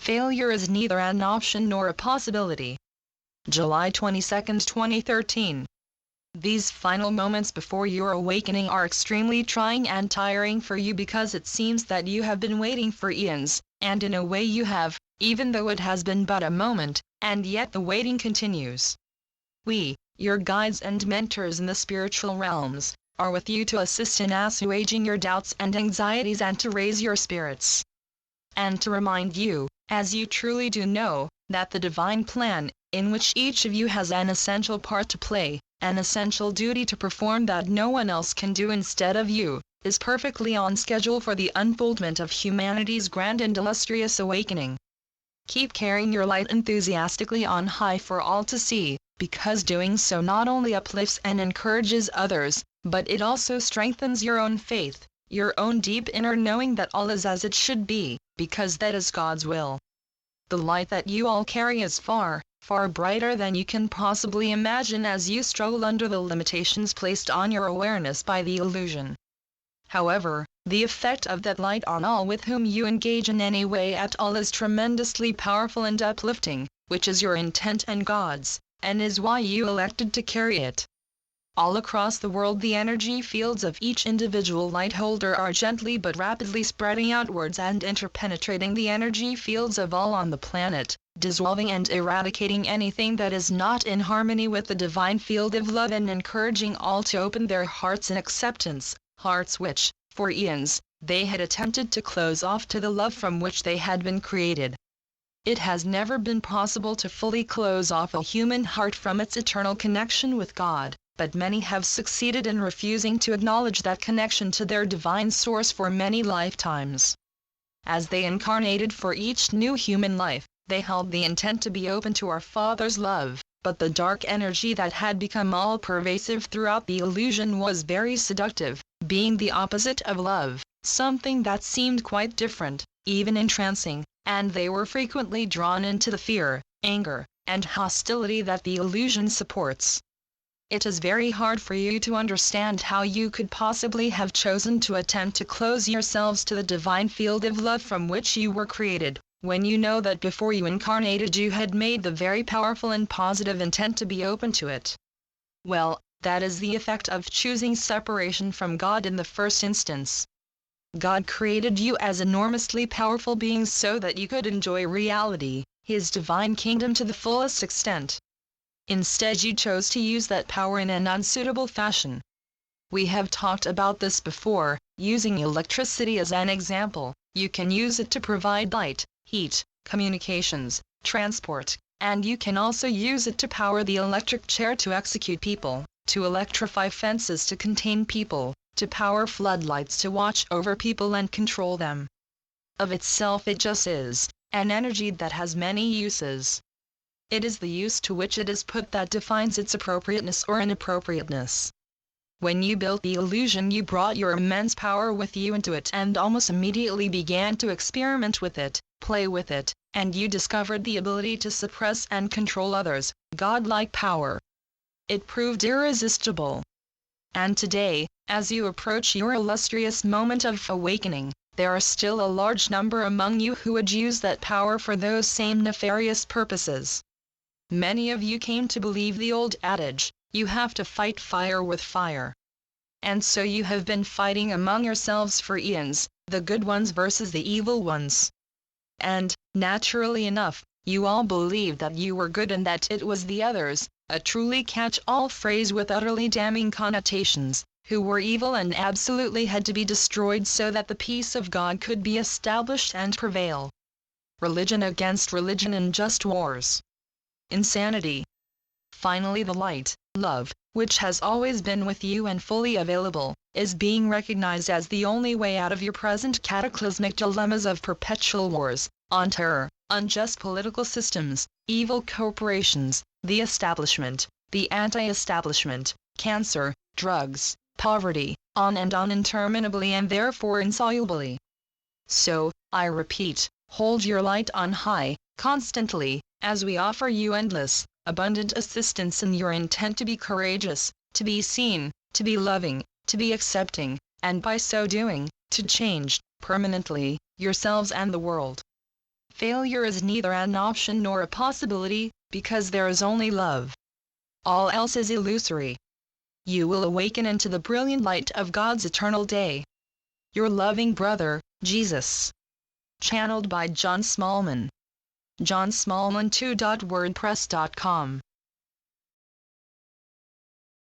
failure is neither an option nor a possibility. July 22, 2013. These final moments before your awakening are extremely trying and tiring for you because it seems that you have been waiting for eons, and in a way you have, even though it has been but a moment, and yet the waiting continues. We, your guides and mentors in the spiritual realms, are with you to assist in assuaging your doubts and anxieties and to raise your spirits. And to remind you, as you truly do know, that the divine plan, in which each of you has an essential part to play, an essential duty to perform that no one else can do instead of you, is perfectly on schedule for the unfoldment of humanity's grand and illustrious awakening. Keep carrying your light enthusiastically on high for all to see, because doing so not only uplifts and encourages others, but it also strengthens your own faith, your own deep inner knowing that all is as it should be, because that is God's will. The light that you all carry is far, far brighter than you can possibly imagine as you struggle under the limitations placed on your awareness by the illusion. However, the effect of that light on all with whom you engage in any way at all is tremendously powerful and uplifting, which is your intent and God's, and is why you elected to carry it. All across the world the energy fields of each individual light holder are gently but rapidly spreading outwards and interpenetrating the energy fields of all on the planet, dissolving and eradicating anything that is not in harmony with the divine field of love and encouraging all to open their hearts in acceptance, hearts which, for eons, they had attempted to close off to the love from which they had been created. It has never been possible to fully close off a human heart from its eternal connection with God, but many have succeeded in refusing to acknowledge that connection to their divine source for many lifetimes. As they incarnated for each new human life, they held the intent to be open to our Father's love, but the dark energy that had become all-pervasive throughout the illusion was very seductive, being the opposite of love, something that seemed quite different, even entrancing, and they were frequently drawn into the fear, anger, and hostility that the illusion supports. It is very hard for you to understand how you could possibly have chosen to attempt to close yourselves to the divine field of love from which you were created, when you know that before you incarnated you had made the very powerful and positive intent to be open to it. Well, that is the effect of choosing separation from God in the first instance. God created you as enormously powerful beings so that you could enjoy reality, His divine kingdom to the fullest extent. Instead you chose to use that power in an unsuitable fashion. We have talked about this before, using electricity as an example. You can use it to provide light, heat, communications, transport, and you can also use it to power the electric chair to execute people, to electrify fences to contain people, to power floodlights to watch over people and control them. Of itself it just is, an energy that has many uses. It is the use to which it is put that defines its appropriateness or inappropriateness. When you built the illusion you brought your immense power with you into it and almost immediately began to experiment with it, play with it, and you discovered the ability to suppress and control others, godlike power. It proved irresistible. And today, as you approach your illustrious moment of awakening, there are still a large number among you who would use that power for those same nefarious purposes. Many of you came to believe the old adage, you have to fight fire with fire. And so you have been fighting among yourselves for eons, the good ones versus the evil ones. And, naturally enough, you all believed that you were good and that it was the others, a truly catch-all phrase with utterly damning connotations, who were evil and absolutely had to be destroyed so that the peace of God could be established and prevail. Religion against religion in just wars. Insanity. Finally the light, love, which has always been with you and fully available, is being recognized as the only way out of your present cataclysmic dilemmas of perpetual wars, on terror, unjust political systems, evil corporations, the establishment, the anti-establishment, cancer, drugs, poverty, on and on interminably and therefore insolubly. So, I repeat, hold your light on high, constantly, as we offer you endless, abundant assistance in your intent to be courageous, to be seen, to be loving, to be accepting, and by so doing, to change, permanently, yourselves and the world. Failure is neither an option nor a possibility, because there is only love. All else is illusory. You will awaken into the brilliant light of God's eternal day. Your loving brother, Jesus. Channeled by John Smallman. johnsmallman2.wordpress.com